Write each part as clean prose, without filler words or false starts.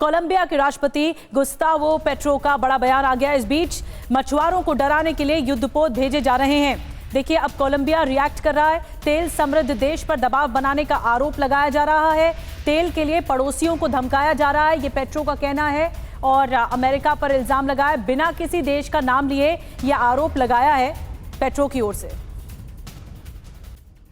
Colombia के राष्ट्रपति Gustavo petro का बड़ा बयान आ गया। इस बीच मछुआरों को डराने के लिए युद्धपोत भेजे जा रहे हैं। देखिए, अब कोलंबिया रिएक्ट कर रहा है। तेल समृद्ध देश पर दबाव बनाने का आरोप लगाया जा रहा है। तेल के लिए पड़ोसियों को धमकाया जा रहा है, ये पेट्रो का कहना है। और अमेरिका पर इल्जाम लगाया, बिना किसी देश का नाम लिए यह आरोप लगाया है पेट्रो की ओर से।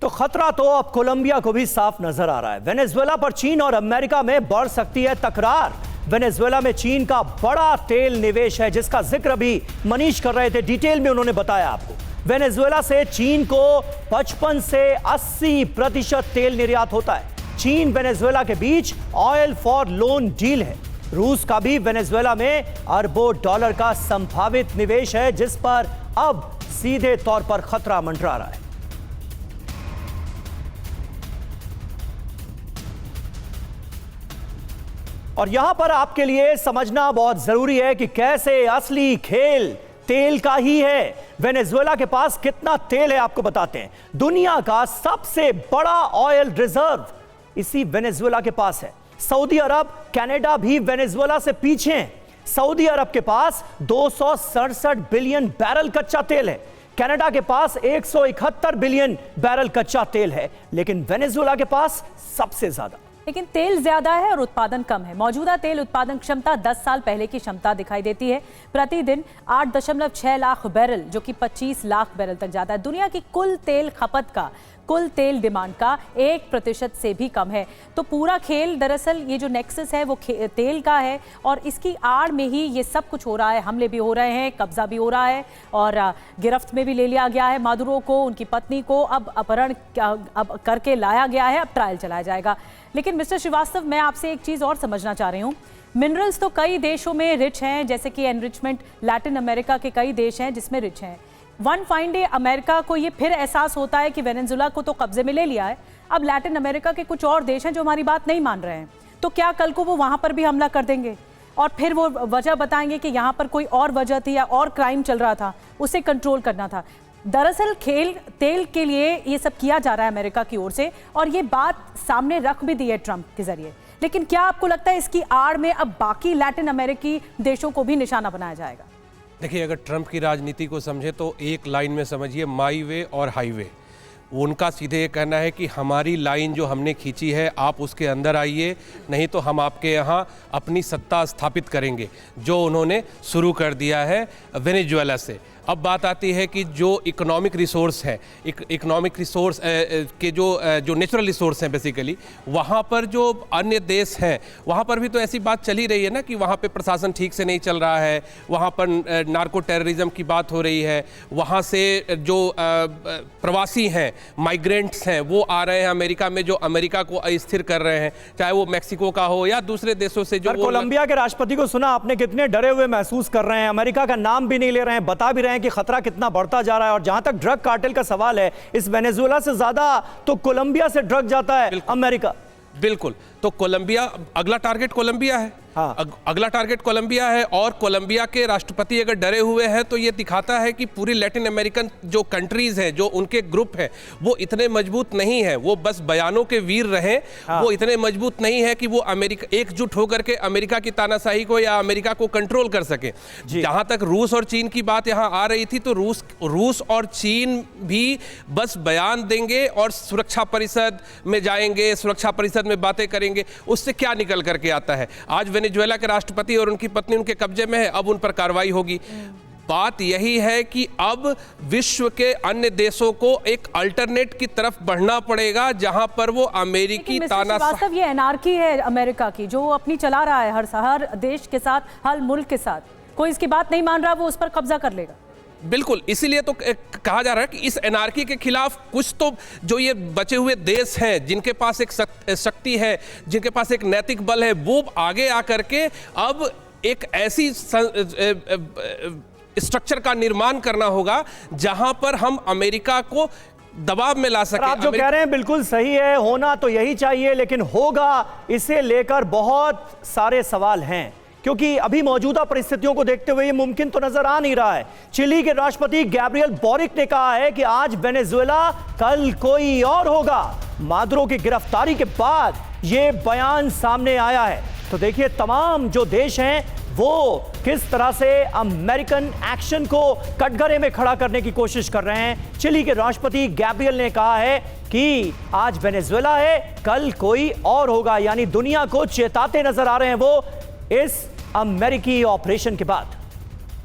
तो खतरा तो अब कोलंबिया को भी साफ नजर आ रहा है। वेनेजुएला पर चीन और अमेरिका में बढ़ सकती है तकरार। वेनेजुएला में चीन का बड़ा तेल निवेश है, जिसका जिक्र भी मनीष कर रहे थे। डिटेल में उन्होंने बताया आपको। वेनेजुएला से चीन को 55 से 80% तेल निर्यात होता है। चीन वेनेजुएला के बीच ऑयल फॉर लोन डील है। रूस का भी वेनेजुएला में अरबों डॉलर का संभावित निवेश है, जिस पर अब सीधे तौर पर खतरा मंडरा रहा है। और यहां पर आपके लिए समझना बहुत जरूरी है कि कैसे असली खेल तेल का ही है। वेनेजुएला के पास कितना तेल है आपको बताते हैं। दुनिया का सबसे बड़ा ऑयल रिजर्व इसी वेनेजुएला के पास है। सऊदी अरब, कनाडा भी वेनेजुएला से पीछे हैं। सऊदी अरब के पास 267 बिलियन बैरल कच्चा तेल है। कनाडा के पास 171 बिलियन बैरल कच्चा तेल है, लेकिन वेनेजुएला के पास सबसे ज्यादा। लेकिन तेल ज्यादा है और उत्पादन कम है। मौजूदा तेल उत्पादन क्षमता 10 साल पहले की क्षमता दिखाई देती है। प्रतिदिन 8.6 लाख बैरल, जो कि 25 लाख बैरल तक जाता है। दुनिया की कुल तेल खपत का, कुल तेल डिमांड का 1% से भी कम है। तो पूरा खेल दरअसल ये जो नेक्सस है वो तेल का है, और इसकी आड़ में ही ये सब कुछ हो रहा है। हमले भी हो रहे हैं, कब्जा भी हो रहा है, और गिरफ्त में भी ले लिया गया है मादुरो को। उनकी पत्नी को अब अपहरण अब करके लाया गया है। अब ट्रायल चलाया जाएगा। लेकिन मिस्टर श्रीवास्तव, मैं आपसे एक चीज़ और समझना चाह रही हूँ। मिनरल्स तो कई देशों में रिच हैं, जैसे कि एनरिचमेंट लैटिन अमेरिका के कई देश हैं जिसमें रिच हैं। वन फाइन डे अमेरिका को ये फिर एहसास होता है कि वेनेजुएला को तो कब्जे में ले लिया है, अब लैटिन अमेरिका के कुछ और देश हैं जो हमारी बात नहीं मान रहे हैं। तो क्या कल को वो वहाँ पर भी हमला कर देंगे और फिर वो वजह बताएंगे कि यहाँ पर कोई और वजह थी या और क्राइम चल रहा था, उसे कंट्रोल करना था। दरअसल खेल तेल के लिए ये सब किया जा रहा है अमेरिका की ओर से, और ये बात सामने रख भी दी है ट्रंप के जरिए। लेकिन क्या आपको लगता है इसकी आड़ में अब बाकी लैटिन अमेरिकी देशों को भी निशाना बनाया जाएगा? देखिए, अगर ट्रंप की राजनीति को समझे तो एक लाइन में समझिए, माई वे और हाईवे। उनका सीधे ये कहना है कि हमारी लाइन जो हमने खींची है आप उसके अंदर आइए, नहीं तो हम आपके यहाँ अपनी सत्ता स्थापित करेंगे, जो उन्होंने शुरू कर दिया है वेनेजुएला से। अब बात आती है कि जो इकोनॉमिक रिसोर्स है, इकोनॉमिक रिसोर्स के जो नेचुरल रिसोर्स हैं बेसिकली, वहाँ पर जो अन्य देश हैं वहाँ पर भी तो ऐसी बात चली रही है ना कि वहाँ पे प्रशासन ठीक से नहीं चल रहा है, वहाँ पर नार्को टेररिज्म की बात हो रही है, वहाँ से जो प्रवासी हैं, माइग्रेंट्स हैं, वो आ रहे हैं अमेरिका में, जो अमेरिका को अस्थिर कर रहे हैं, चाहे वो मैक्सिको का हो या दूसरे देशों से। जो कोलंबिया के राष्ट्रपति को सुना आपने, कितने डरे हुए महसूस कर रहे हैं, अमेरिका का नाम भी नहीं ले रहे हैं, बता भी रहे हैं कि खतरा कितना बढ़ता जा रहा है। और जहां तक ड्रग कार्टेल का सवाल है, इस वेनेजुएला से ज्यादा तो कोलंबिया से ड्रग जाता है अमेरिका। बिल्कुल, तो कोलंबिया अगला टारगेट कोलंबिया है। हाँ। अगला टारगेट कोलंबिया है, और कोलंबिया के राष्ट्रपति अगर डरे हुए हैं तो ये दिखाता है कि पूरी लैटिन अमेरिकन जो कंट्रीज हैं, जो उनके ग्रुप हैं, वो इतने मजबूत नहीं है। वो बस बयानों के वीर रहे। हाँ। वो इतने मजबूत नहीं है कि वो अमेरिका एकजुट होकर के अमेरिका की तानाशाही को या अमेरिका को कंट्रोल कर सके। जहां तक रूस और चीन की बात यहाँ आ रही थी, तो रूस और चीन भी बस बयान देंगे और सुरक्षा परिषद में जाएंगे, सुरक्षा परिषद में बातें करेंगे। उससे क्या निकल करके आता है? आज वेनेजुएला के राष्ट्रपति और उनकी पत्नी उनके कब्जे में है, अब उन पर कार्रवाई होगी। बात यही है कि अब विश्व के अन्य देशों को एक अल्टरनेट की तरफ बढ़ना पड़ेगा, जहां पर वो अमेरिकी तानाशाही। ये एनार्की है अमेरिका की, जो अपनी चला रहा है हर देश के साथ, हर मुल्क के साथ। कोई इसकी बात नहीं मान रहा, वो उस पर कब्जा कर लेगा। बिल्कुल, इसीलिए तो कहा जा रहा है कि इस एनार्की के खिलाफ कुछ तो जो ये बचे हुए देश हैं, जिनके पास एक शक्ति है, जिनके पास एक नैतिक बल है, वो आगे आकर के अब एक ऐसी स्ट्रक्चर का निर्माण करना होगा जहां पर हम अमेरिका को दबाव में ला सके। आप जो कह रहे हैं बिल्कुल सही है, होना तो यही चाहिए, लेकिन होगा, इसे लेकर बहुत सारे सवाल हैं, क्योंकि अभी मौजूदा परिस्थितियों को देखते हुए ये मुमकिन तो नजर आ नहीं रहा है। चिली के राष्ट्रपति गैब्रियल बोरिक ने कहा है कि आज वेनेजुएला, कल कोई और होगा। मादुरो की गिरफ्तारी के बाद यह बयान सामने आया है। तो देखिए तमाम जो देश हैं वो किस तरह से अमेरिकन एक्शन को कटघरे में खड़ा करने की कोशिश कर रहे हैं। चिली के राष्ट्रपति गैब्रियल ने कहा है कि आज वेनेजुएला है, कल कोई और होगा, यानी दुनिया को चेताते नजर आ रहे हैं वो इस अमेरिकी ऑपरेशन के बाद।